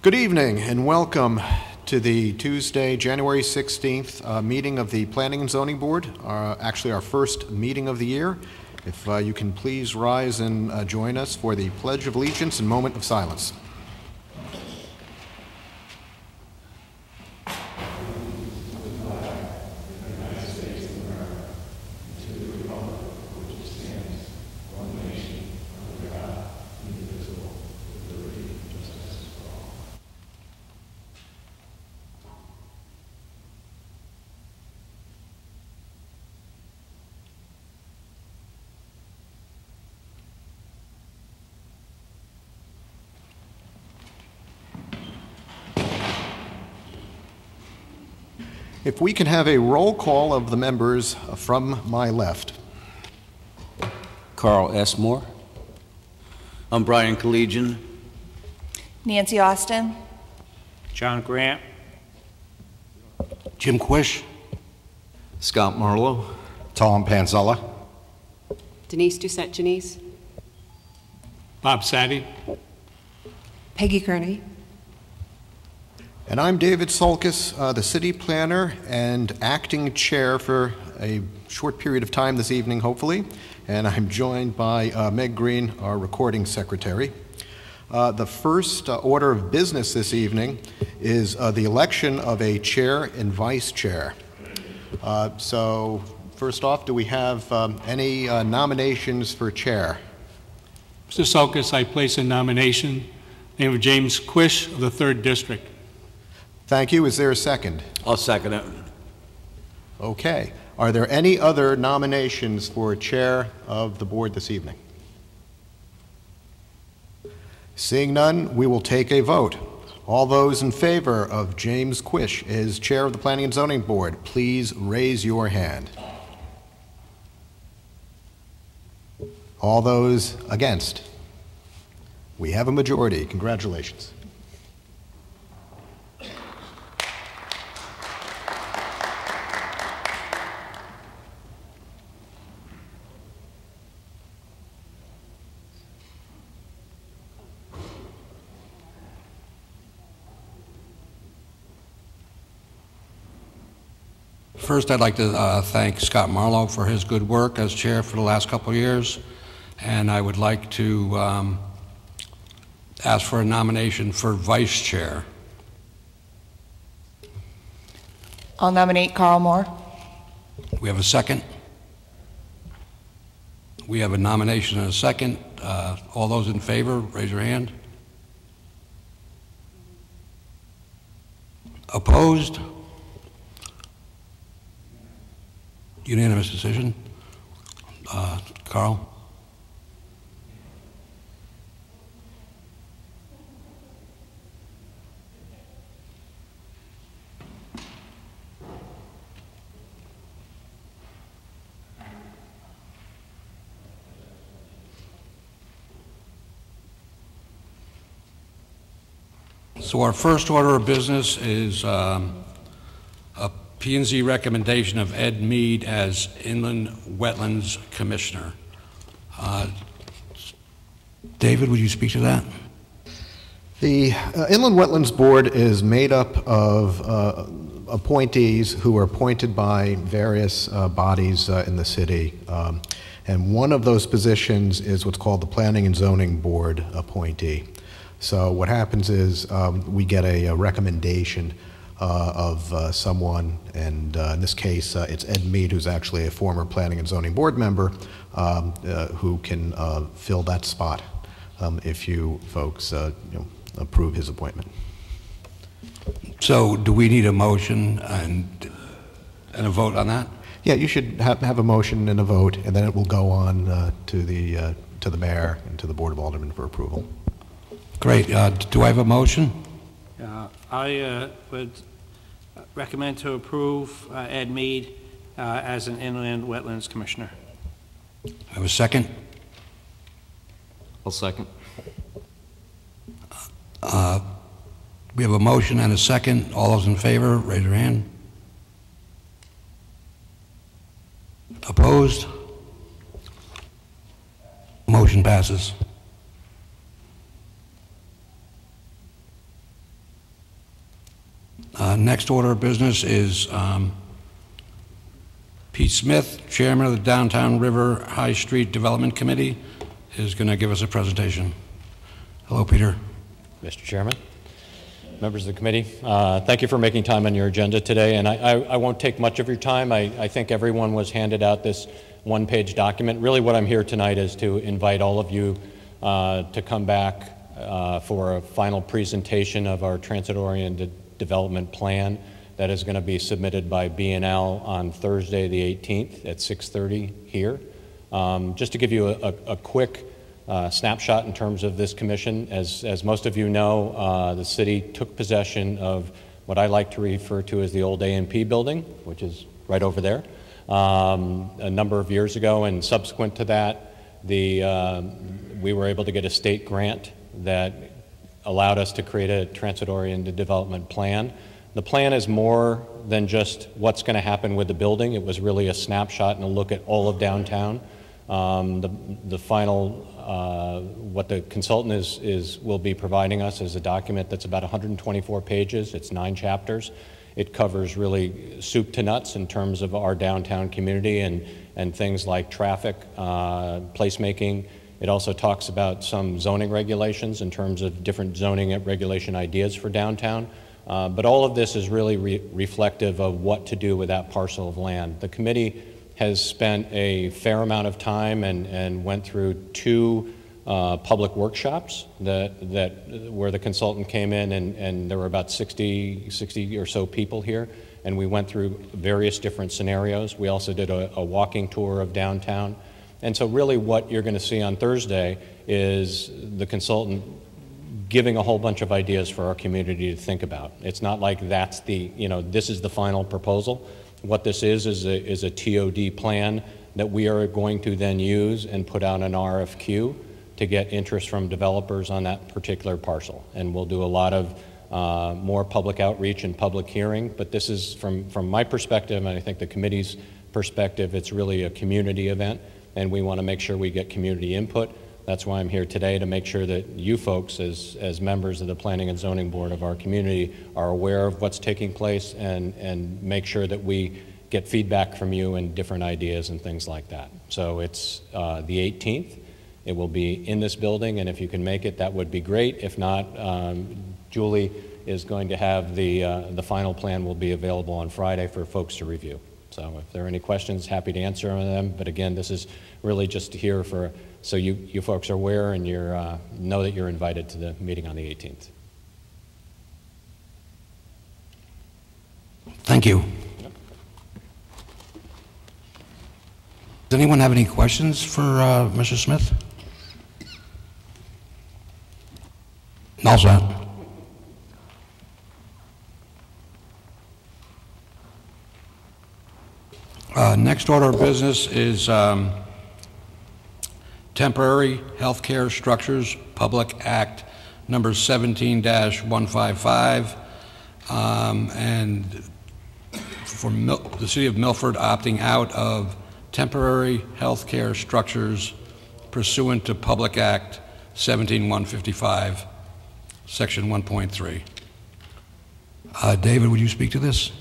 Good evening and welcome to the Tuesday, January 16th meeting of the Planning and Zoning Board, actually our first meeting of the year. If you can please rise and join us for the Pledge of Allegiance and moment of silence. If we can have a roll call of the members from my left. Carl S. Moore. I'm Brian Collegian. Nancy Austin. John Grant. Jim Quish. Scott Marlowe. Tom Panzella. Denise Doucette-Janice. Bob Sadie. Peggy Kearney. And I'm David Solkis, the city planner and acting chair for a short period of time this evening, hopefully. And I'm joined by Meg Green, our recording secretary. The first order of business this evening is the election of a chair and vice chair. So first off, do we have any nominations for chair? Mr. Solkis, I place a nomination, name of James Quish of the 3rd District. Thank you. Is there a second? I'll second it. Okay. Are there any other nominations for chair of the board this evening? Seeing none, we will take a vote. All those in favor of James Quish as chair of the Planning and Zoning Board, please raise your hand. All those against? We have a majority. Congratulations. First, I'd like to thank Scott Marlowe for his good work as chair for the last couple of years, and I would like to ask for a nomination for vice chair. I'll nominate Carl Moore. We have a second. We have a nomination and a second. All those in favor, raise your hand. Opposed? Unanimous decision. Carl? So our first order of business is a P&Z recommendation of Ed Mead as Inland Wetlands Commissioner. David, would you speak to that? The Inland Wetlands Board is made up of appointees who are appointed by various bodies in the city. And one of those positions is what's called the Planning and Zoning Board appointee. So what happens is we get a recommendation of someone, and in this case it's Ed Mead, who's actually a former Planning and Zoning Board member, who can fill that spot if you folks approve his appointment. So do we need a motion and a vote on that? Yeah, you should have a motion and a vote, and then it will go on to the mayor and to the Board of Aldermen for approval. Great. Do I have a motion? I would recommend to approve Ed Mead as an Inland Wetlands Commissioner. I have a second. I'll second. We have a motion and a second. All those in favor, raise your hand. Opposed? Motion passes. Next order of business is Pete Smith, Chairman of the Downtown River High Street Development Committee, is going to give us a presentation. Hello, Peter. Mr. Chairman, members of the committee, thank you for making time on your agenda today, and I won't take much of your time. I think everyone was handed out this one-page document. Really what I'm here tonight is to invite all of you to come back for a final presentation of our transit-oriented development plan that is going to be submitted by B&L on Thursday the 18th at 6:30 here. Just to give you a quick snapshot in terms of this commission, as most of you know, the city took possession of what I like to refer to as the old A&P building, which is right over there, a number of years ago, and subsequent to that, we were able to get a state grant that allowed us to create a transit-oriented development plan. The plan is more than just what's going to happen with the building. It was really a snapshot and a look at all of downtown. The final, what the consultant will be providing us is a document that's about 124 pages. It's 9 chapters. It covers really soup to nuts in terms of our downtown community and things like traffic, placemaking. It also talks about some zoning regulations in terms of different zoning regulation ideas for downtown. But all of this is really reflective of what to do with that parcel of land. The committee has spent a fair amount of time and went through 2 public workshops where the consultant came in and there were about 60 or so people here, and we went through various different scenarios. We also did a walking tour of downtown. And so really what you're going to see on Thursday is the consultant giving a whole bunch of ideas for our community to think about. It's not like that's this is the final proposal. What this is a TOD plan that we are going to then use and put out an RFQ to get interest from developers on that particular parcel. And we'll do a lot of more public outreach and public hearing, but this is from my perspective, and I think the committee's perspective, it's really a community event, and we want to make sure we get community input. That's why I'm here today, to make sure that you folks, as members of the Planning and Zoning Board of our community, are aware of what's taking place and make sure that we get feedback from you and different ideas and things like that. So it's the 18th. It will be in this building, and if you can make it, that would be great. If not, Julie is going to have the final plan will be available on Friday for folks to review. So if there are any questions, happy to answer them. But again, this is really just here so you folks are aware and know that you're invited to the meeting on the 18th. Thank you. Yep. Does anyone have any questions for Mr. Smith? All set. Next order of business is Temporary Healthcare Structures Public Act number 17-155, and for the City of Milford opting out of temporary healthcare structures pursuant to Public Act 17-155, Section 1.3. David, would you speak to this?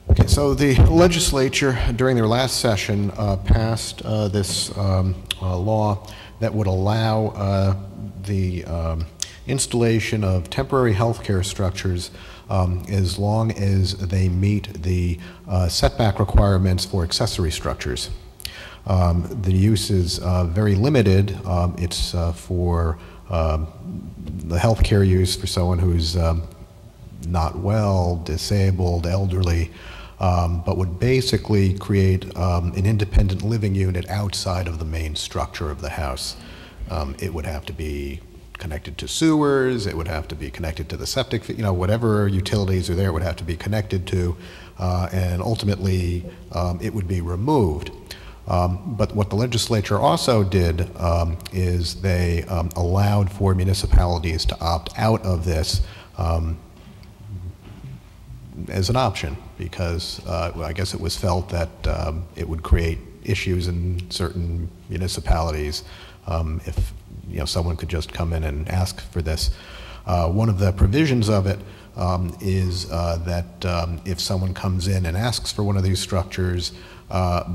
Okay, so the legislature during their last session passed this law that would allow the installation of temporary healthcare structures as long as they meet the setback requirements for accessory structures. The use is very limited. It's for the healthcare use for someone who's not well, disabled, elderly, but would basically create an independent living unit outside of the main structure of the house. It would have to be connected to sewers, it would have to be connected to the septic, whatever utilities are there would have to be connected to, and ultimately it would be removed. But what the legislature also did is they allowed for municipalities to opt out of this as an option, because I guess it was felt that it would create issues in certain municipalities if someone could just come in and ask for this. One of the provisions of it is that if someone comes in and asks for one of these structures,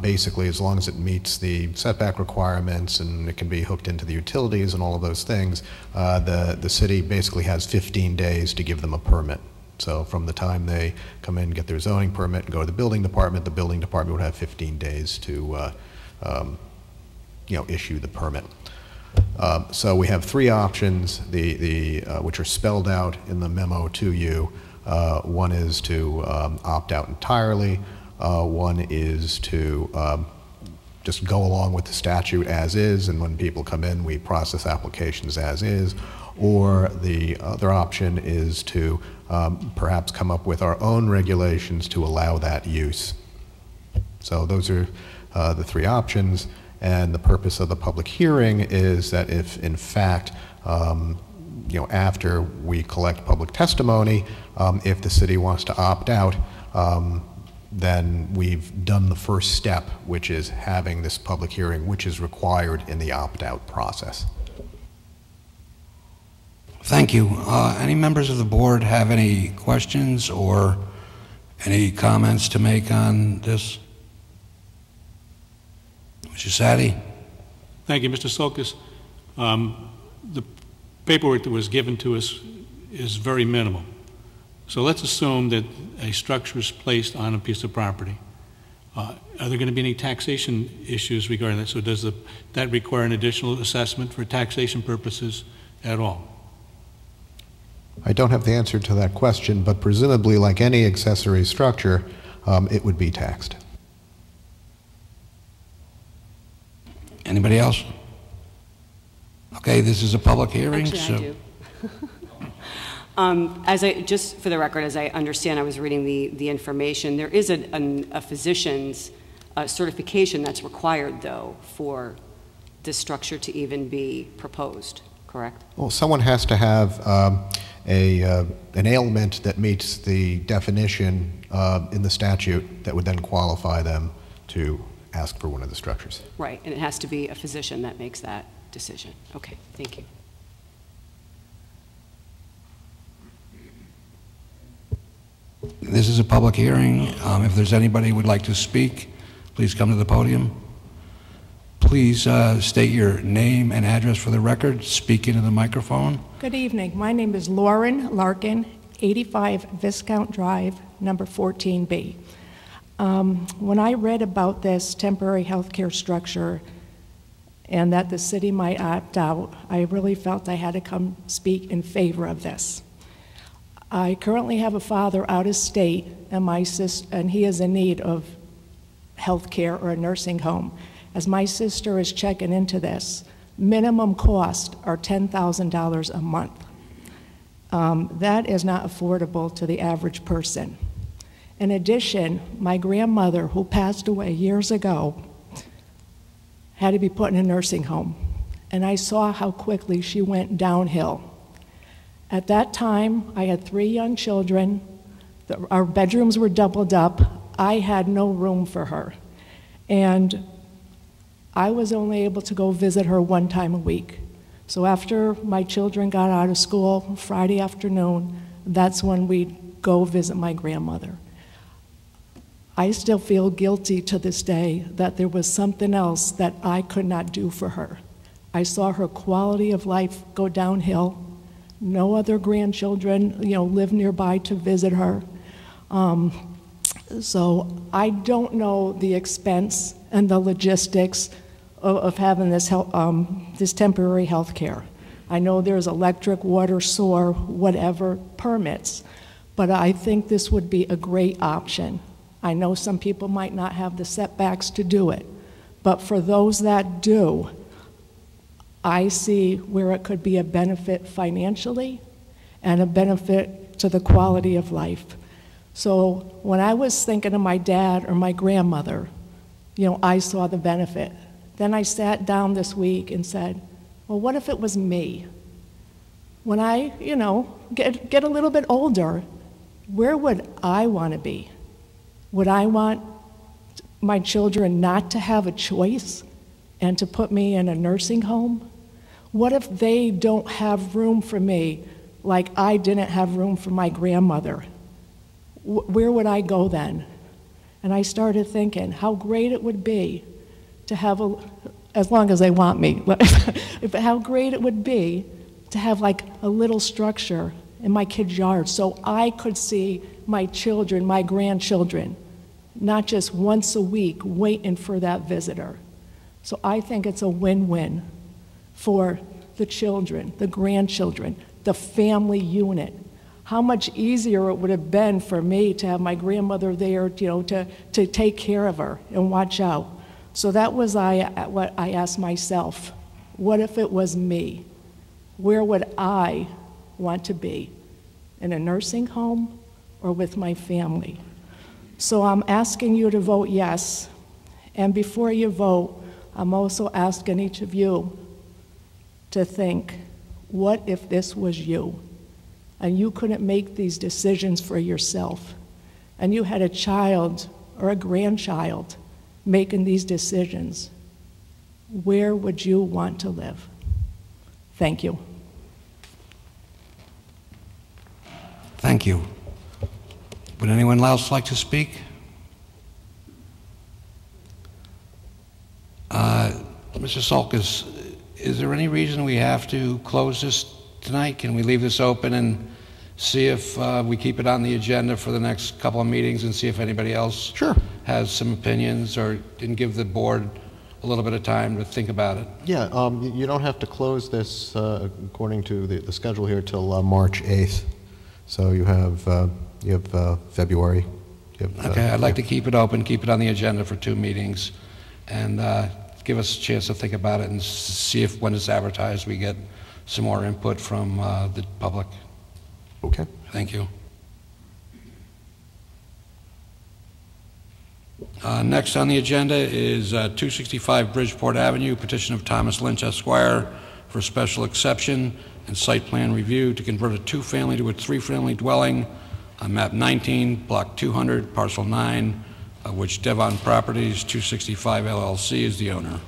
basically, as long as it meets the setback requirements and it can be hooked into the utilities and all of those things, the city basically has 15 days to give them a permit. So from the time they come in, get their zoning permit, and go to the building department would have 15 days to issue the permit. So we have three options, which are spelled out in the memo to you. One is to opt out entirely. One is to just go along with the statute as is, and when people come in, we process applications as is. Or the other option is to perhaps come up with our own regulations to allow that use. So those are the three options, and the purpose of the public hearing is that if, in fact, after we collect public testimony, if the city wants to opt out, then we've done the first step, which is having this public hearing, which is required in the opt-out process. Thank you. Any members of the board have any questions or any comments to make on this? Mr. Sadi? Thank you, Mr. Sulkus. The paperwork that was given to us is very minimal. So let's assume that a structure is placed on a piece of property. Are there going to be any taxation issues regarding that? So does that require an additional assessment for taxation purposes at all? I don't have the answer to that question, but presumably, like any accessory structure, it would be taxed. Anybody else? Okay, this is a public hearing. Actually, I do. Just for the record, as I understand, I was reading the information. There is a physician's certification that's required, though, for this structure to even be proposed, correct? Well, someone has to have an ailment that meets the definition in the statute that would then qualify them to ask for one of the structures. Right, and it has to be a physician that makes that decision. Okay, thank you. This is a public hearing. If there's anybody who would like to speak, please come to the podium. Please state your name and address for the record. Speak into the microphone. Good evening. My name is Lauren Larkin, 85 Viscount Drive, number 14B. When I read about this temporary health care structure and that the city might opt out, I really felt I had to come speak in favor of this. I currently have a father out of state, and he is in need of health care or a nursing home. As my sister is checking into this, minimum costs are $10,000 a month. That is not affordable to the average person. In addition, my grandmother, who passed away years ago, had to be put in a nursing home, and I saw how quickly she went downhill. At that time, I had 3 young children. Our bedrooms were doubled up. I had no room for her. And I was only able to go visit her 1 time a week. So after my children got out of school, Friday afternoon, that's when we'd go visit my grandmother. I still feel guilty to this day that there was something else that I could not do for her. I saw her quality of life go downhill. No other grandchildren, live nearby to visit her. So I don't know the expense and the logistics of having this temporary health care. I know there's electric, water, sewer, whatever permits, but I think this would be a great option. I know some people might not have the setbacks to do it, but for those that do, I see where it could be a benefit financially and a benefit to the quality of life. So when I was thinking of my dad or my grandmother, I saw the benefit. Then I sat down this week and said, well, what if it was me? When I, get a little bit older, where would I want to be? Would I want my children not to have a choice and to put me in a nursing home? What if they don't have room for me like I didn't have room for my grandmother, where would I go then? And I started thinking how great it would be to have as long as they want me, how great it would be to have like a little structure in my kid's yard so I could see my children, my grandchildren, not just once a week waiting for that visitor. So I think it's a win-win for the children, the grandchildren, the family unit. How much easier it would have been for me to have my grandmother there, to take care of her and watch out. So that was what I asked myself. What if it was me? Where would I want to be? In a nursing home or with my family? So I'm asking you to vote yes. And before you vote, I'm also asking each of you to think, what if this was you? And you couldn't make these decisions for yourself, and you had a child or a grandchild making these decisions. Where would you want to live? Thank you. Thank you. Would anyone else like to speak? Mr. Sulkus, is there any reason we have to close this tonight? Can we leave this open and see if we keep it on the agenda for the next couple of meetings and see if anybody else has some opinions, or didn't give the board a little bit of time to think about it? Yeah, you don't have to close this according to the schedule here till March 8th. So you have February. Okay, I'd like to keep it open, keep it on the agenda for 2 meetings, and give us a chance to think about it and see if when it's advertised we get some more input from the public. Okay. Thank you. Next on the agenda is 265 Bridgeport Avenue, petition of Thomas Lynch Esquire for special exception and site plan review to convert a 2-family to a 3-family dwelling on map 19, block 200, parcel 9, of which Devon Properties 265 LLC is the owner.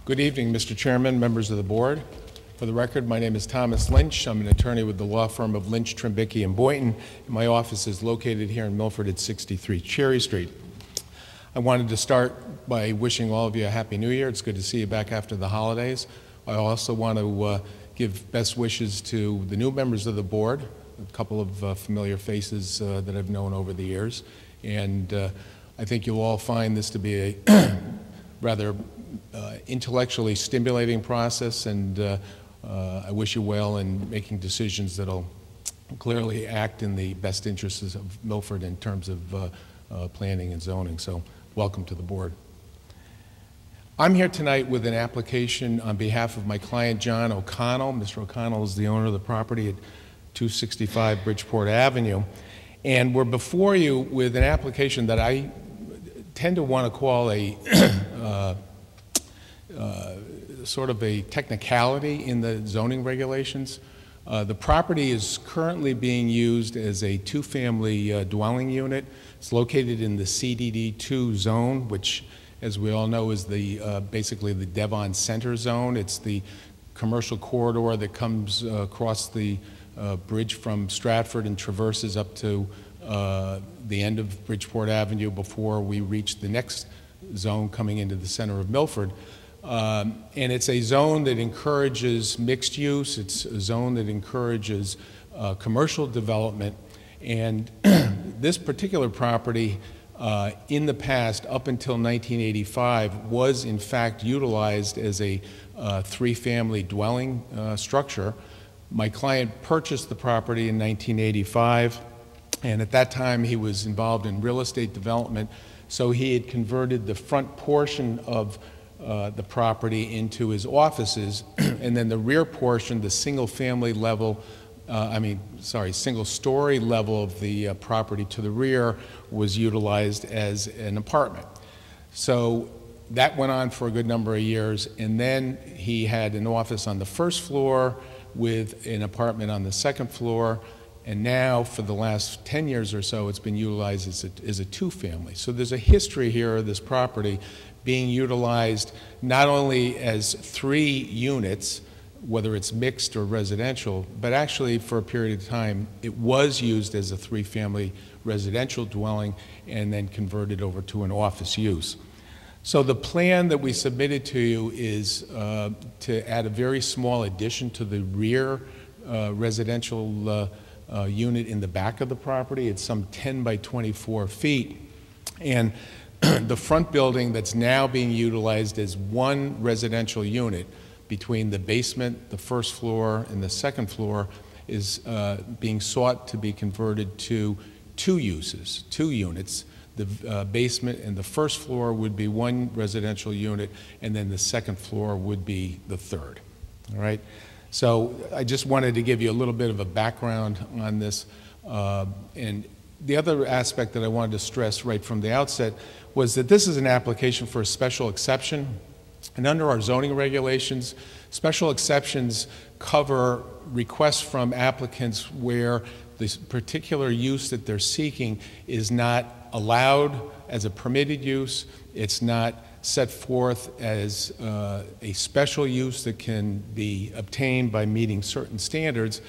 Good evening, Mr. Chairman, members of the board. For the record, my name is Thomas Lynch. I'm an attorney with the law firm of Lynch, Trimbicki, and Boynton. My office is located here in Milford at 63 Cherry Street. I wanted to start by wishing all of you a Happy New Year. It's good to see you back after the holidays. I also want to give best wishes to the new members of the board, a couple of familiar faces that I've known over the years. And I think you'll all find this to be a rather intellectually stimulating process, and I wish you well in making decisions that'll clearly act in the best interests of Milford in terms of planning and zoning. So welcome to the board. I'm here tonight with an application on behalf of my client John O'Connell. Mr. O'Connell is the owner of the property at 265 Bridgeport Avenue, and we're before you with an application that I tend to want to call a sort of a technicality in the zoning regulations. The property is currently being used as a 2-family dwelling unit. It's located in the CDD2 zone, which, as we all know, is the basically the Devon Center zone. It's the commercial corridor that comes across the bridge from Stratford and traverses up to the end of Bridgeport Avenue before we reach the next zone coming into the center of Milford. And it's a zone that encourages mixed use. It's a zone that encourages commercial development. And this particular property, in the past, up until 1985, was in fact utilized as a 3-family dwelling structure. My client purchased the property in 1985, and at that time he was involved in real estate development, so he had converted the front portion of the property into his offices, and then the rear portion, the single-family level, single-story level of the property to the rear was utilized as an apartment. So that went on for a good number of years, and then he had an office on the first floor with an apartment on the second floor, and now for the last 10 years or so, it's been utilized as a two-family. So there's a history here of this property being utilized not only as 3 units, whether it's mixed or residential, but actually for a period of time, it was used as a 3-family residential dwelling and then converted over to an office use. So the plan that we submitted to you is to add a very small addition to the rear residential unit in the back of the property. It's some 10 by 24 feet. And the front building that's now being utilized as 1 residential unit between the basement, the first floor, and the second floor is being sought to be converted to 2 uses, 2 units. The basement and the first floor would be 1 residential unit, and then the second floor would be the third. All right? So I just wanted to give you a little bit of a background on this. And the other aspect that I wanted to stress right from the outset was that this is an application for a special exception. And under our zoning regulations, special exceptions cover requests from applicants where the particular use that they're seeking is not allowed as a permitted use, it's not set forth as a special use that can be obtained by meeting certain standards,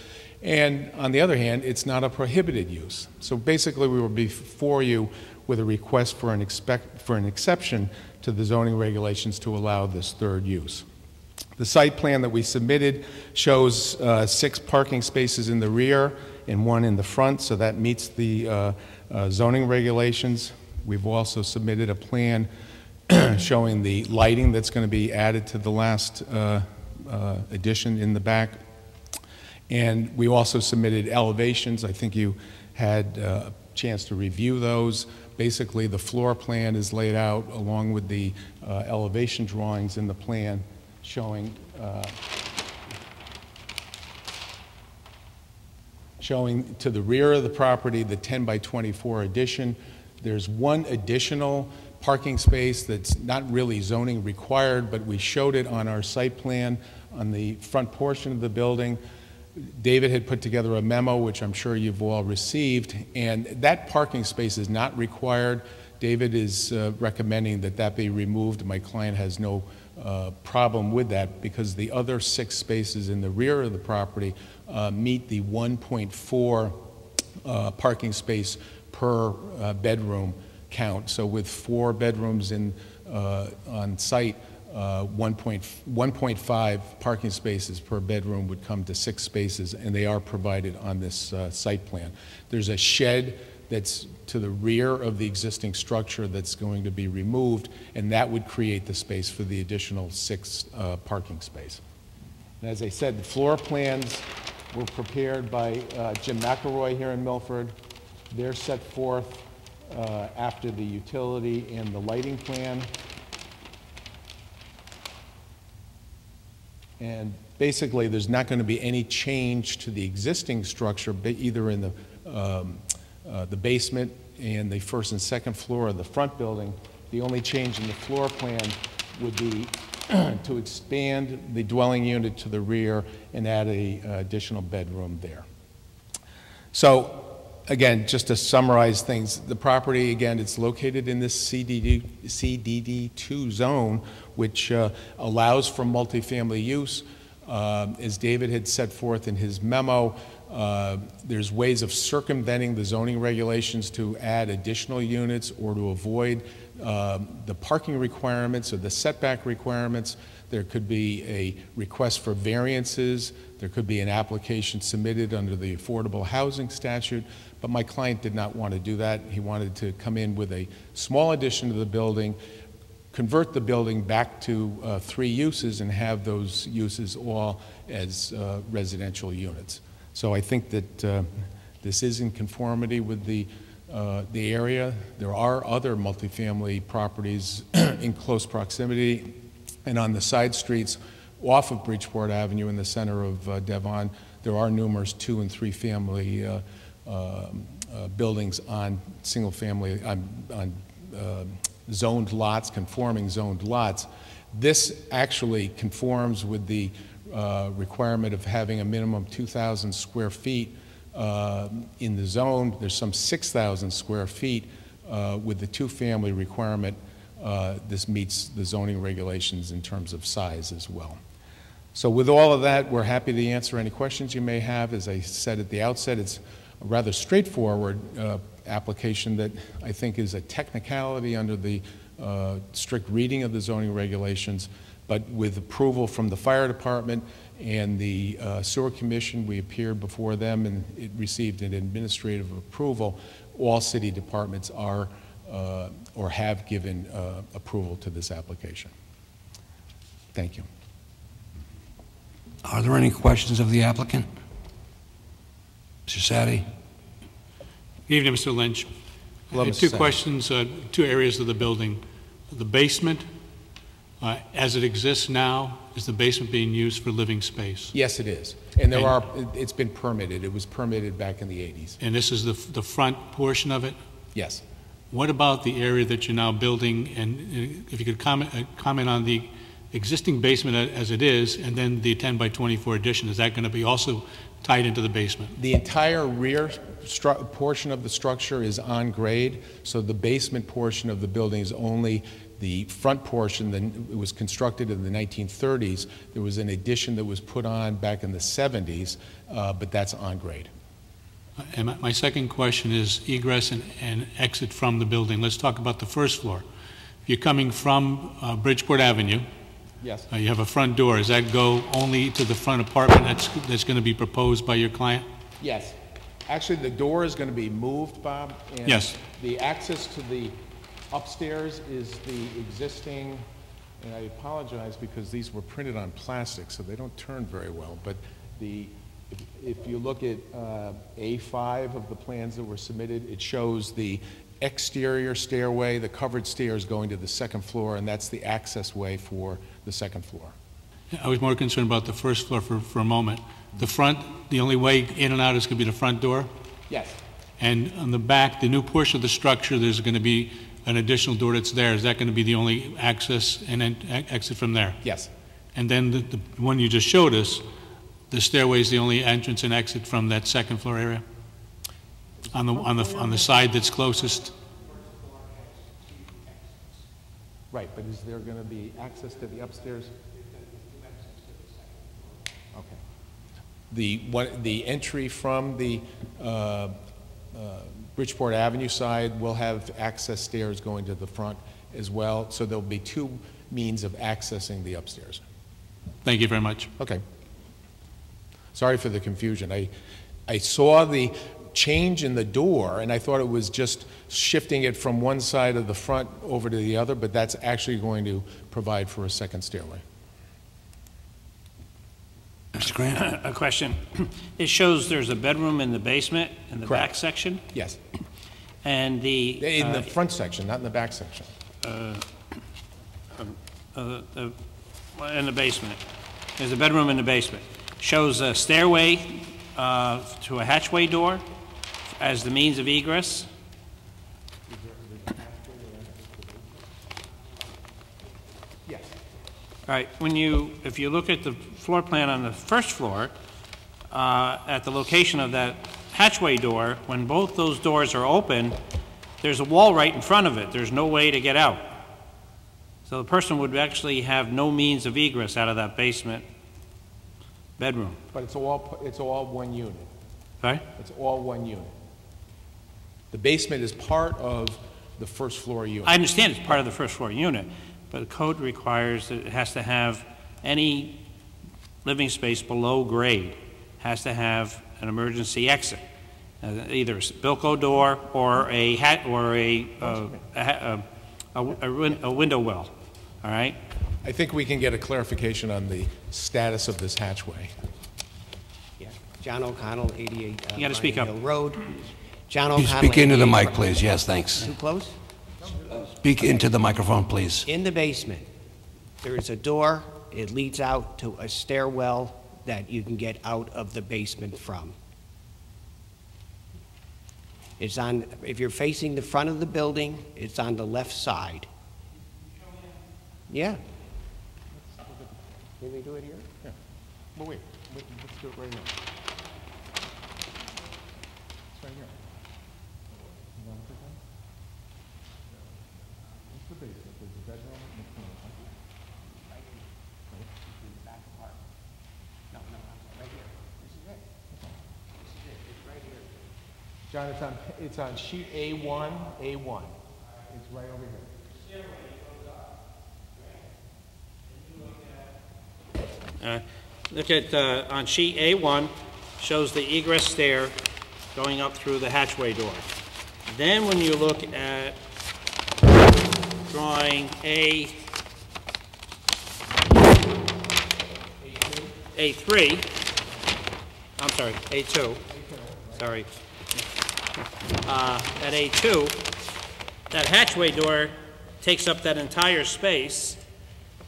and on the other hand, it's not a prohibited use. So basically we will be before you with a request for an exception to the zoning regulations to allow this third use. The site plan that we submitted shows 6 parking spaces in the rear and 1 in the front, so that meets the zoning regulations. We've also submitted a plan showing the lighting that's going to be added to the last addition in the back. And we also submitted elevations. I think you had a chance to review those. Basically, the floor plan is laid out along with the elevation drawings in the plan showing to the rear of the property the 10 by 24 addition. There's 1 additional parking space that's not really zoning required, but we showed it on our site plan on the front portion of the building. David had put together a memo, which I'm sure you've all received, and that parking space is not required. David is recommending that that be removed. My client has no problem with that because the other 6 spaces in the rear of the property meet the 1.4 parking space per bedroom count. So with 4 bedrooms on site, 1.5 parking spaces per bedroom would come to 6 spaces, and they are provided on this site plan. There's a shed that's to the rear of the existing structure that's going to be removed, and that would create the space for the additional 6 parking space. And as I said, the floor plans were prepared by Jim McElroy here in Milford. They're set forth after the utility and the lighting plan. And basically, there's not going to be any change to the existing structure, either in the basement and the first and second floor of the front building. The only change in the floor plan would be to expand the dwelling unit to the rear and add an additional bedroom there. So, again, just to summarize things, the property, again, it's located in this CDD2 zone, which allows for multifamily use. As David had set forth in his memo, there's ways of circumventing the zoning regulations to add additional units or to avoid the parking requirements or the setback requirements. There could be a request for variances. There could be an application submitted under the Affordable Housing Statute, but my client did not want to do that. He wanted to come in with a small addition to the building, convert the building back to 3 uses and have those uses all as residential units. So I think that this is in conformity with the area. There are other multifamily properties in close proximity and on the side streets off of Bridgeport Avenue in the center of Devon. There are numerous 2- and 3-family buildings on single-family, on zoned lots, conforming zoned lots. This actually conforms with the requirement of having a minimum 2,000 square feet in the zone. There's some 6,000 square feet with the two-family requirement. This meets the zoning regulations in terms of size as well. So with all of that, we're happy to answer any questions you may have. As I said at the outset, it's a rather straightforward application that I think is a technicality under the strict reading of the zoning regulations, but with approval from the fire department and the sewer commission, we appeared before them and it received an administrative approval. All city departments are or have given approval to this application. Thank you. Are there any questions of the applicant? Mr. Sadi? Good evening, Mr. Lynch. Hello, I have Mr. two Sadi. questions, two areas of the building. The basement, as it exists now, is the basement being used for living space? Yes, it is. And it's been permitted. It was permitted back in the 80s. And this is the front portion of it? Yes. What about the area that you're now building? And if you could comment on the existing basement as it is, and then the 10 by 24 addition, is that going to be also tied into the basement? The entire rear portion of the structure is on grade, so the basement portion of the building is only the front portion. Then it was constructed in the 1930s. There was an addition that was put on back in the 70s, but that's on grade. And my second question is egress and exit from the building. Let's talk about the first floor. If you're coming from Bridgeport Avenue, yes, you have a front door. Does that go only to the front apartment that's going to be proposed by your client? Yes. Actually, the door is going to be moved, Bob. And yes. The access to the upstairs is the existing, and I apologize because these were printed on plastic, so they don't turn very well, but if you look at A5 of the plans that were submitted, it shows the exterior stairway, the covered stairs going to the second floor, and that's the access way for the second floor. I was more concerned about the first floor for a moment. The front, the only way in and out is going to be the front door? Yes. And on the back, the new portion of the structure, there's going to be an additional door that's there. Is that going to be the only access and then exit from there? Yes. And then the one you just showed us, the stairway is the only entrance and exit from that second floor area? On the side that's closest? Right, but is there going to be access to the upstairs? Okay. The entry from the Bridgeport Avenue side will have access stairs going to the front as well, so there'll be two means of accessing the upstairs. Thank you very much. Okay. Sorry for the confusion. I saw the change in the door, and I thought it was just shifting it from one side of the front over to the other, but that's actually going to provide for a second stairway. Mr. Grant? A question. It shows there's a bedroom in the basement in the Correct. back section? Yes. And in the front section, not in the back section. In the basement. There's a bedroom in the basement. Shows a stairway to a hatchway door as the means of egress. Yes. All right, if you look at the floor plan on the first floor, at the location of that hatchway door, when both those doors are open, there's a wall right in front of it. There's no way to get out. So the person would actually have no means of egress out of that basement bedroom. But it's all one unit. Sorry? It's all one unit. The basement is part of the first floor unit. I understand it's part of the first floor unit, but the code requires that it has to have any living space below grade has to have an emergency exit, either a Bilko door or a window well. All right. I think we can get a clarification on the status of this hatchway. Yeah. John O'Connell, 88 You got to speak up. Hill Road. John You O'Connell. speak into the 88 mic, please. Yes, thanks. Too close? Speak into the microphone, please. In the basement, there is a door. It leads out to a stairwell that you can get out of the basement from. It's on, if you're facing the front of the building, it's on the left side. Yeah. Can we do it here? Yeah. Well, wait, let's do it right here. It's right here. You want to put that? It's the basement, there's a bedroom and a corner. John, it's on sheet A1. It's right over here. Look at, on sheet A1, shows the egress stair going up through the hatchway door. Then when you look at drawing A2, sorry. At A2, that hatchway door takes up that entire space,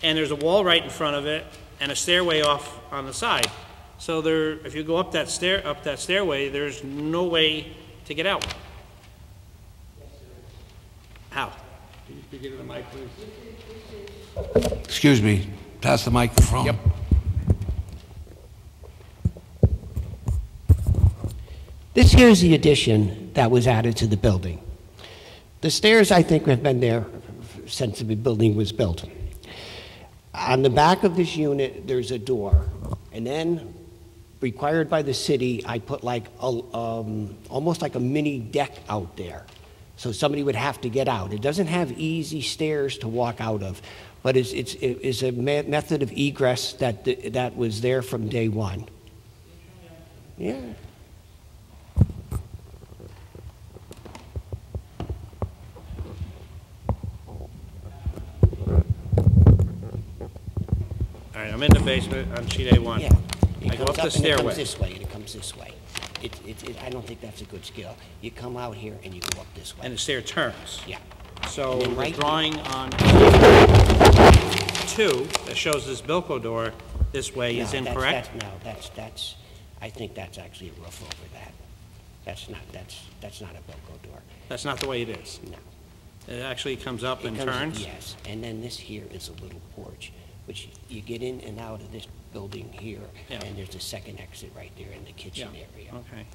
and there's a wall right in front of it, and a stairway off on the side. So there, if you go up that stairway, there's no way to get out. How? Can you speak into the mic, please? Excuse me, pass the microphone. Yep. This here is the addition that was added to the building. The stairs, I think, have been there since the building was built. On the back of this unit, there's a door, and then, required by the city, I put like almost like a mini deck out there, so somebody would have to get out. It doesn't have easy stairs to walk out of, but it's a method of egress that was there from day one. Yeah. All right, I'm in the basement on sheet A1. Yeah. I go up the stairway. It comes this way, and it comes this way. I don't think that's a good skill. You come out here and you go up this way. And the stair turns. Yeah. So the right drawing on 2 that shows this Bilko door this way is incorrect? I think that's actually a roof over that. That's not a Bilko door. That's not the way it is? No. It actually comes up and turns? Yes, and then this here is a little porch, which you get in and out of this building here, and there's a second exit right there in the kitchen area. Okay.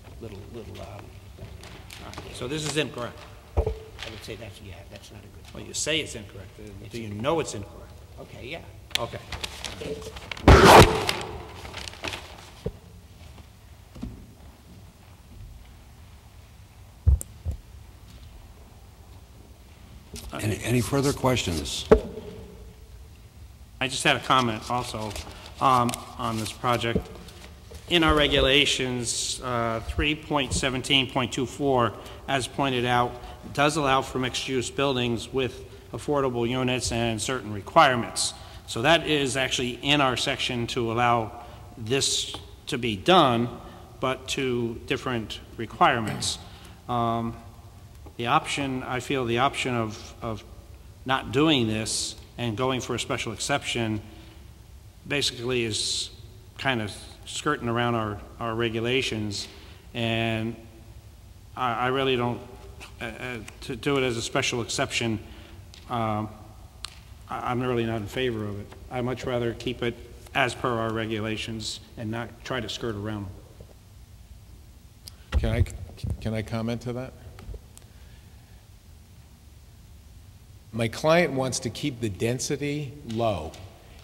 So this is incorrect? I would say that's not a good. Well, you say it's incorrect. Do you know it's incorrect? Okay, yeah. Okay. Any further questions? I just had a comment also on this project. In our regulations, 3.17.24, as pointed out, does allow for mixed-use buildings with affordable units and certain requirements. So that is actually in our section to allow this to be done, but to different requirements. The option, I feel the option of not doing this and going for a special exception basically is kind of skirting around our regulations, and I really don't, to do it as a special exception, I'm really not in favor of it. I'd much rather keep it as per our regulations and not try to skirt around them. Can I comment to that? My client wants to keep the density low.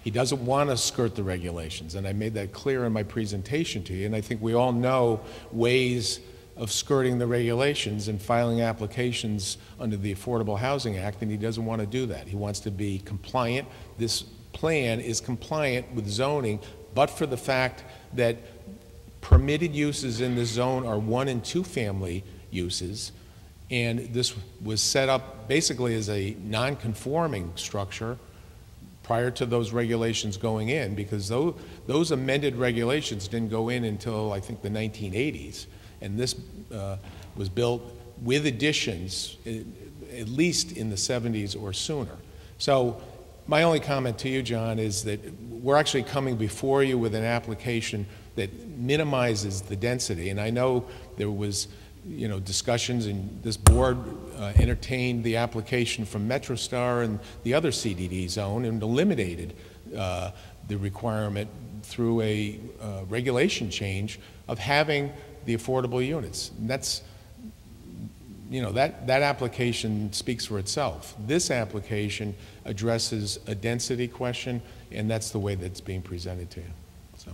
He doesn't want to skirt the regulations, and I made that clear in my presentation to you, and I think we all know ways of skirting the regulations and filing applications under the Affordable Housing Act, and he doesn't want to do that. He wants to be compliant. This plan is compliant with zoning, but for the fact that permitted uses in this zone are 1- and 2-family uses, and this was set up basically as a non-conforming structure prior to those regulations going in, because those amended regulations didn't go in until, I think, the 1980s, and this was built with additions at least in the 70s or sooner. So my only comment to you, John, is that we're actually coming before you with an application that minimizes the density, and I know there was discussions, and this board entertained the application from MetroStar and the other CDD zone and eliminated the requirement through a regulation change of having the affordable units. And that's, you know, that application speaks for itself. This application addresses a density question, and that's the way that's being presented to you. So,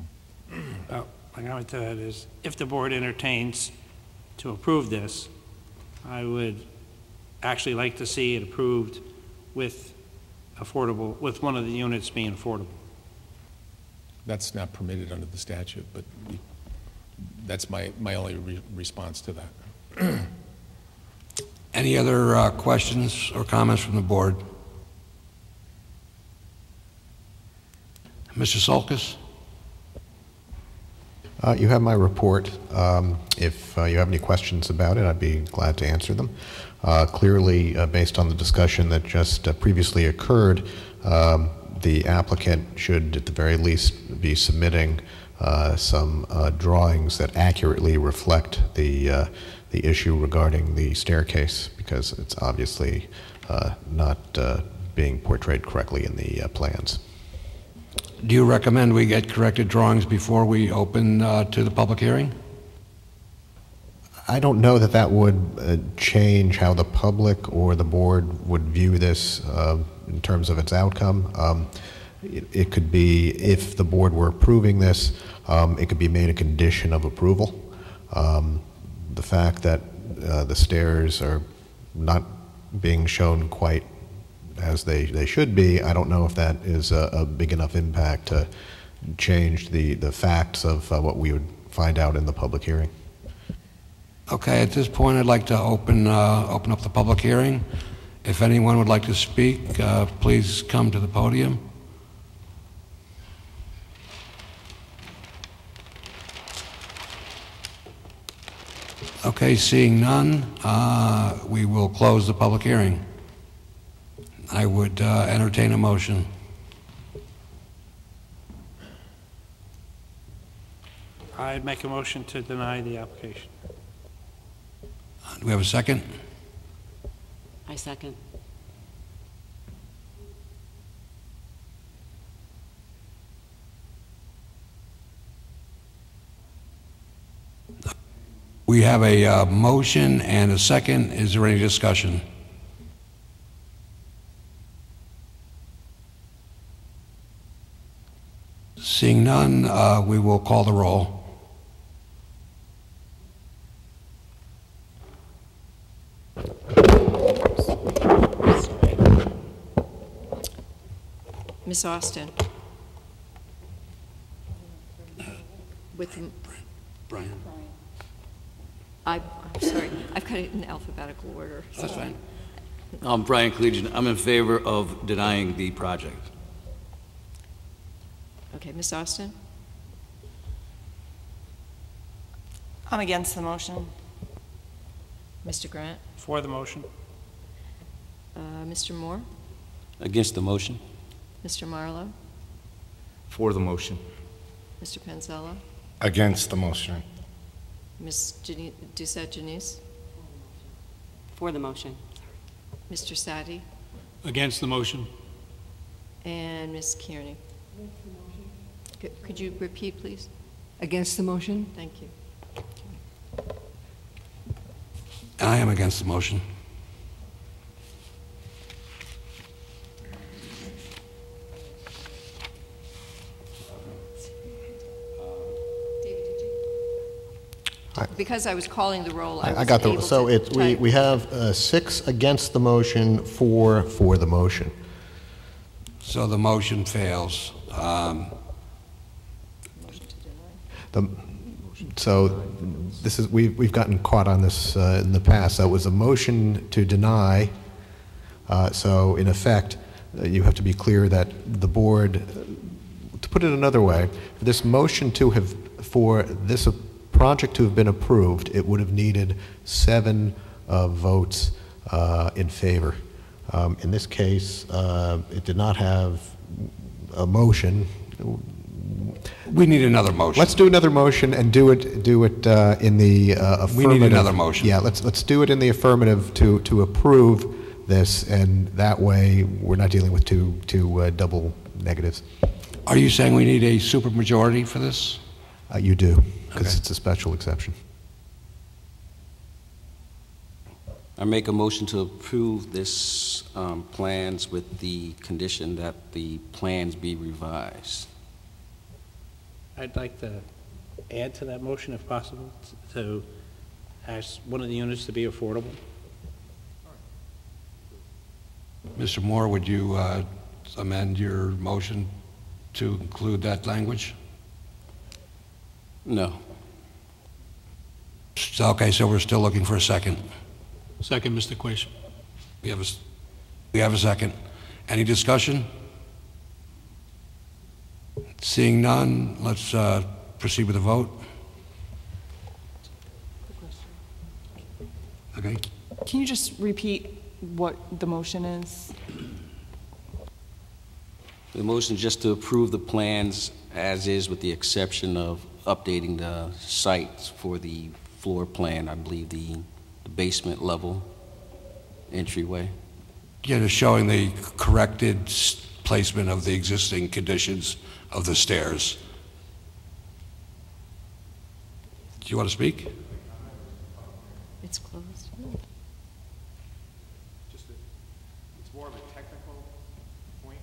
Well, my comment to that is, if the board entertains to approve this, I would actually like to see it approved with affordable, with one of the units being affordable. that's not permitted under the statute, but that's my only response to that. Any other questions or comments from the board? Mr. Sulkus? You have my report. If you have any questions about it, I'd be glad to answer them. Clearly, based on the discussion that just previously occurred, the applicant should at the very least be submitting some drawings that accurately reflect the issue regarding the staircase, because it's obviously not being portrayed correctly in the plans. Do you recommend we get corrected drawings before we open to the public hearing? I don't know that that would change how the public or the board would view this in terms of its outcome. It could be, if the board were approving this, it could be made a condition of approval. The fact that the stairs are not being shown quite as they should be, I don't know if that is a big enough impact to change the facts of what we would find out in the public hearing. Okay, at this point, I'd like to open up the public hearing. If anyone would like to speak, please come to the podium. Okay, seeing none, we will close the public hearing. I would entertain a motion. I'd make a motion to deny the application. Do we have a second? I second. We have a motion and a second. Is there any discussion? Seeing none, we will call the roll. Ms. Austin. With Brian. I'm sorry, I've got it in alphabetical order. That's fine. I'm Brian Collegian. I'm in favor of denying the project. Okay, Ms. Austin? I'm against the motion. Mr. Grant? For the motion. Mr. Moore? Against the motion? Mr. Marlowe? For the motion. Mr. Panzella? Against the motion. Ms. Doucette Janice? For the motion. Mr. Sadi? Against the motion. And Ms. Kearney? Could you repeat, please? Against the motion? Thank you. I am against the motion. Because I was calling the roll, I got the, so we have 6 against the motion, 4 for the motion. So the motion fails. So this is, we've gotten caught on this in the past. That was a motion to deny. So in effect, you have to be clear that the board, to put it another way, for this motion to have, for this project to have been approved, it would have needed 7 votes in favor. In this case, it did not have a motion. We need another motion. Let's do another motion and do it in the affirmative. We need another motion. Yeah, let's do it in the affirmative to approve this, and that way we're not dealing with two double negatives. Are you saying we need a supermajority for this? You do, because Okay. it's a special exception. I make a motion to approve this plans with the condition that the plans be revised. I'd like to add to that motion, if possible, to ask one of the units to be affordable. Mr. Moore, would you amend your motion to include that language? No. Okay, so we're still looking for a second. Second, Mr. Quash. We have a second. Any discussion? Seeing none, let's proceed with the vote. Okay. Can you just repeat what the motion is? The motion is just to approve the plans as is, with the exception of updating the sites for the floor plan, I believe the basement level entryway. Yeah, just showing the corrected placement of the existing conditions of the stairs. Do you want to speak? It's closed. It's more of a technical point.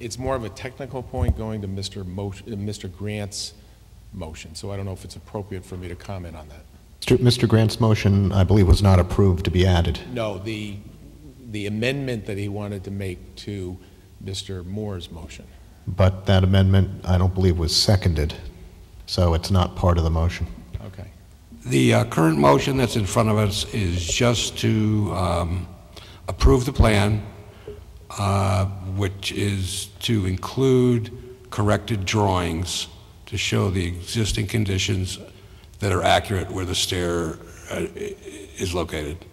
It's more of a technical point going to Mr. Grant's motion, so I don't know if it's appropriate for me to comment on that. Mr. Grant's motion, I believe, was not approved to be added. No, the amendment that he wanted to make to Mr. Moore's motion. But that amendment, I don't believe, was seconded, so it's not part of the motion. Okay. The current motion that's in front of us is just to approve the plan, which is to include corrected drawings to show the existing conditions that are accurate where the stair is located.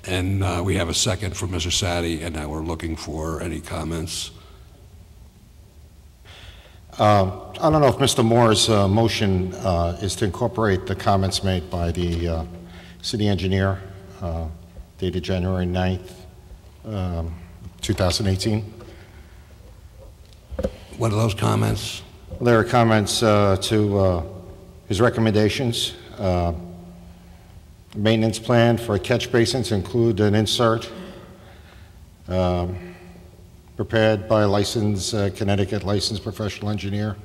And we have a second from Mr. Sadi, and now we're looking for any comments. I don't know if Mr. Moore's motion is to incorporate the comments made by the city engineer dated January 9th, 2018. What are those comments? There are comments to his recommendations. Maintenance plan for catch basins include an insert prepared by a licensed, Connecticut licensed professional engineer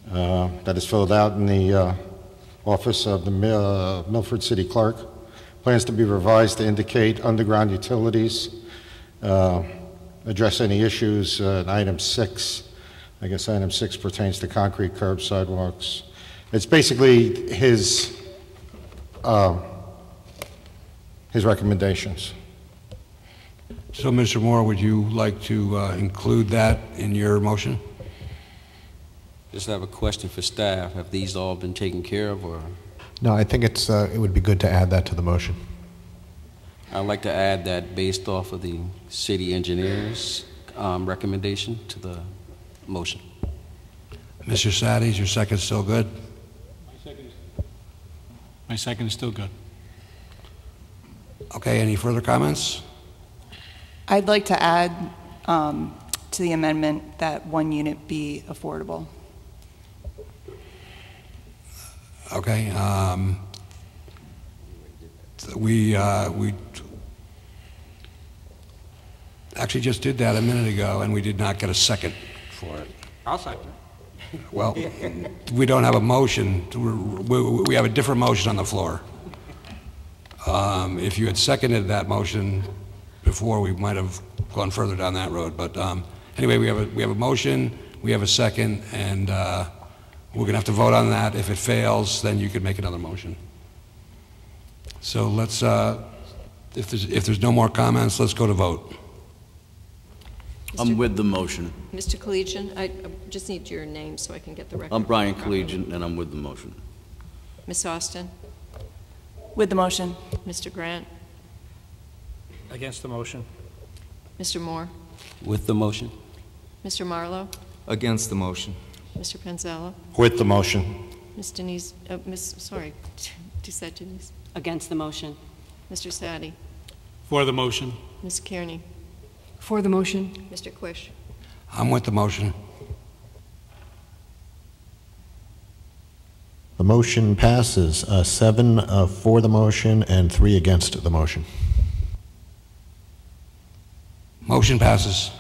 that is filled out in the office of the Milford City Clerk. Plans to be revised to indicate underground utilities, address any issues. Item 6, I guess item 6 pertains to concrete curbs, sidewalks. It's basically his recommendations. So, Mr. Moore, would you like to include that in your motion? Just have a question for staff. Have these all been taken care of, or? No, I think it would be good to add that to the motion. I'd like to add that based off of the city engineer's recommendation to the motion. Mr. Sadi, is your second still good? My second is still good. Okay, any further comments? I'd like to add to the amendment that one unit be affordable. Okay, we actually just did that a minute ago, and we did not get a second for it. I'll second. Well, we don't have a motion. We have a different motion on the floor. If you had seconded that motion before, we might have gone further down that road. But anyway, we have a motion, we have a second, and we're going to have to vote on that. If it fails, then you could make another motion. So let's, if there's no more comments, let's go to vote. I'm with the motion. Mr. Collegian, I just need your name so I can get the record. I'm Brian Collegian, and I'm with the motion. Ms. Austin? With the motion. Mr. Grant? Against the motion. Mr. Moore? With the motion. Mr. Marlowe? Against the motion. Mr. Panzella? With the motion. Ms. Denise, sorry, Doucette Denise? Against the motion. Mr. Sadi? For the motion. Ms. Kearney? For the motion. Mr. Quish? I'm with the motion. The motion passes, 7 for the motion and 3 against the motion. Motion passes.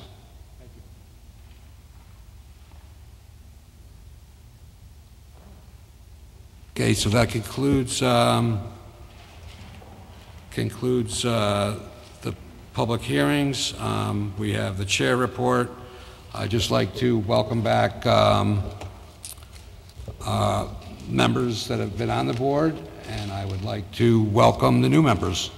Okay, so that concludes the public hearings. We have the chair report. I'd just like to welcome back members that have been on the board, and I would like to welcome the new members.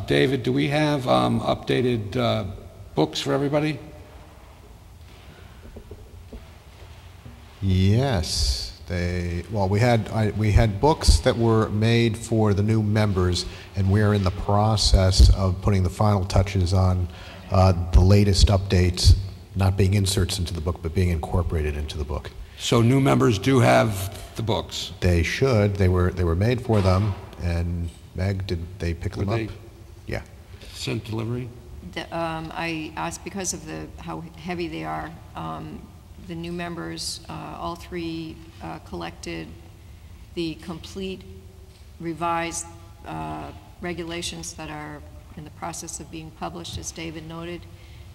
David, do we have updated books for everybody? Yes, we had books that were made for the new members, and we're in the process of putting the final touches on the latest updates, not being inserts into the book, but being incorporated into the book. So new members do have the books? They should. They were made for them, and Meg, did they pick them up? Yeah. Sent delivery? I asked because of how heavy they are. The new members, all 3 collected the complete revised regulations that are in the process of being published, as David noted,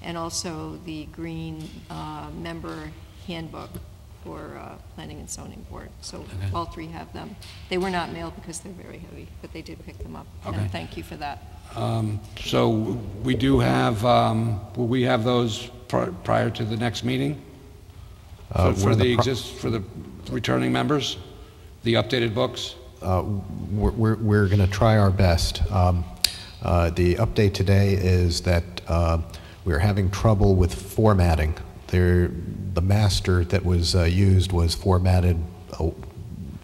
and also the green member handbook for Planning and Zoning Board. So all 3 have them. They were not mailed because they're very heavy, but they did pick them up. Okay. And thank you for that. So we do have, will we have those prior to the next meeting? For the returning members, the updated books? We're going to try our best. The update today is that we're having trouble with formatting. The master that was used was formatted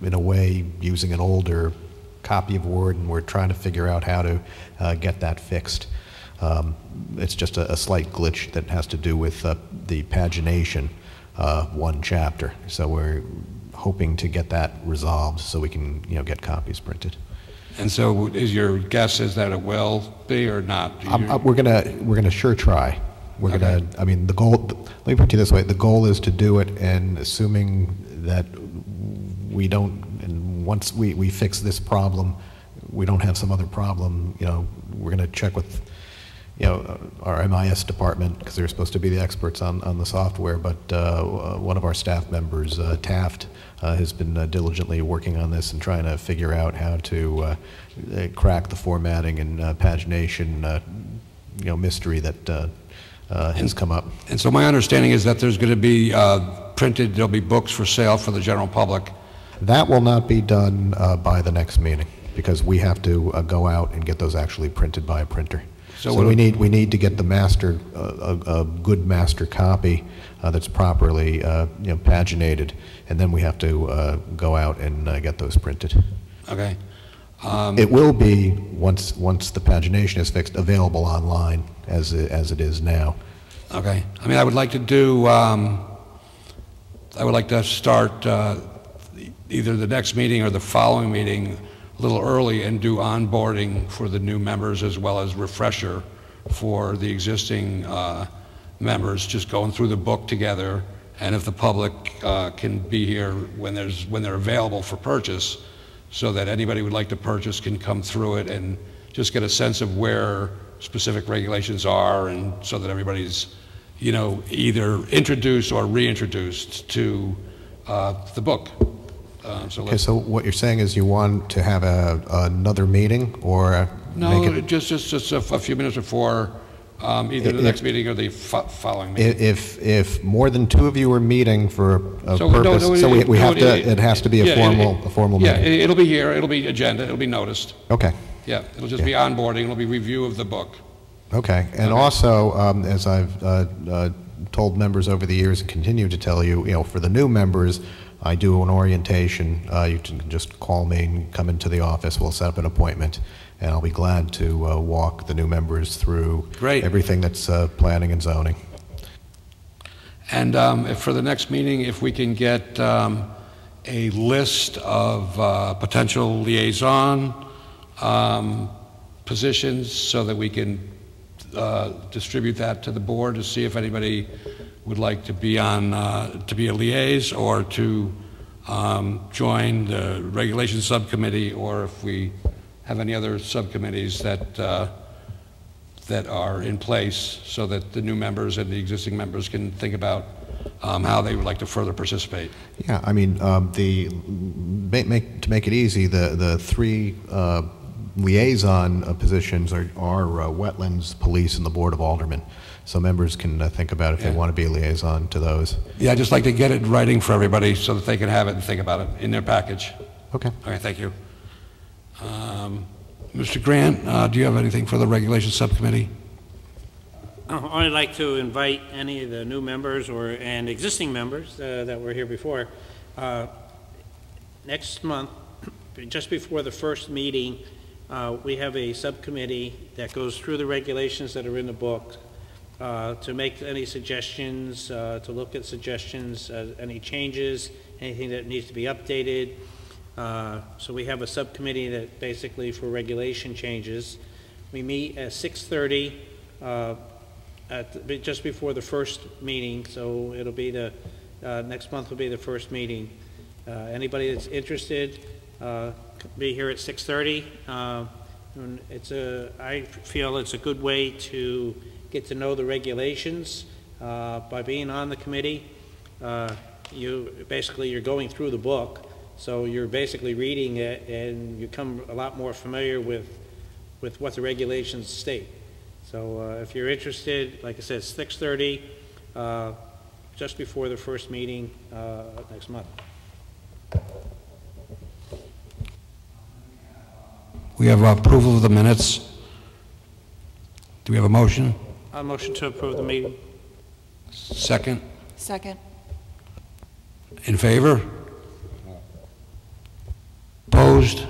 in a way using an older copy of Word, and we're trying to figure out how to get that fixed. It's just a slight glitch that has to do with the pagination. 1 chapter. So we're hoping to get that resolved so we can, get copies printed. And so, is your guess is that it will be or not? We're gonna sure try. We're gonna. I mean, the goal. Let me put it this way: the goal is to do it, and assuming that we don't, and once we fix this problem, we don't have some other problem. We're gonna check with. Our MIS department, because they're supposed to be the experts on the software, but one of our staff members, Taft, has been diligently working on this and trying to figure out how to crack the formatting and pagination, mystery that has come up. And so my understanding is that there's going to be there'll be books for sale for the general public. That will not be done by the next meeting, because we have to go out and get those actually printed by a printer. So we need to get the master, a good master copy that's properly paginated, and then we have to go out and get those printed. Okay. It will be once the pagination is fixed, available online as it is now. Okay. I mean, I would like to do. I would like to start either the next meeting or the following meeting a little early and do onboarding for the new members as well as refresher for the existing members, just going through the book together, and if the public can be here when they're available for purchase, so that anybody who would like to purchase can come through it and just get a sense of where specific regulations are, and so that everybody's either introduced or reintroduced to the book. So what you're saying is you want to have another meeting, or no, just a few minutes before either the next meeting or the following meeting. If more than 2 of you are meeting for a purpose, it has to be a formal meeting. Yeah, it'll be here. It'll be agenda. It'll be noticed. Okay. Yeah, it'll just be onboarding. It'll be review of the book. Okay, and also as I've told members over the years and continue to tell you, for the new members, I do an orientation. You can just call me and come into the office. We'll set up an appointment, and I'll be glad to walk the new members through everything that's planning and zoning. And if for the next meeting, if we can get a list of potential liaison positions so that we can distribute that to the board to see if anybody would like to be on, to be a liaison or to join the regulations subcommittee, or if we have any other subcommittees that that are in place so that the new members and the existing members can think about how they would like to further participate. Yeah, I mean, to make it easy, the three liaison positions are wetlands, police, and the Board of Aldermen. So members can think about if they want to be a liaison to those. Yeah, I'd just like to get it in writing for everybody so that they can have it and think about it in their package. Okay. All right, thank you. Mr. Grant, do you have anything for the Regulations Subcommittee? I'd like to invite any of the new members and existing members that were here before. Next month, just before the first meeting, we have a subcommittee that goes through the regulations that are in the book to make any suggestions, to look at suggestions, any changes, anything that needs to be updated. So we have a subcommittee that basically for regulation changes. We meet at 6:30 just before the first meeting, so it'll be the next month will be the first meeting. Anybody that's interested, be here at 6:30. I feel it's a good way to get to know the regulations by being on the committee. You're going through the book, so you're basically reading it, and you become a lot more familiar with what the regulations state. So if you're interested, like I said, 6:30, just before the first meeting next month. We have approval of the minutes. Do we have a motion? A motion to approve the meeting. Second? Second. In favor? Opposed?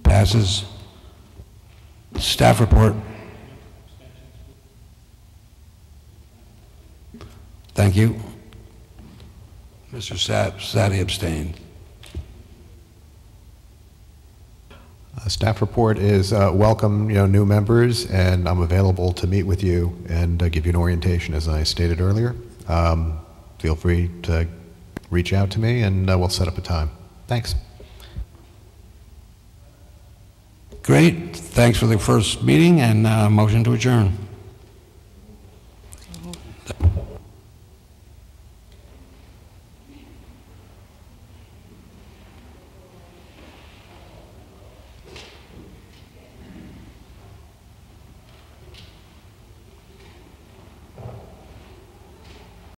Passes. Staff report. Thank you. Mr. Sadi abstained. Staff report is welcome, new members, and I'm available to meet with you and give you an orientation, as I stated earlier. Feel free to reach out to me, and we'll set up a time. Thanks. Great. Thanks for the first meeting, and motion to adjourn.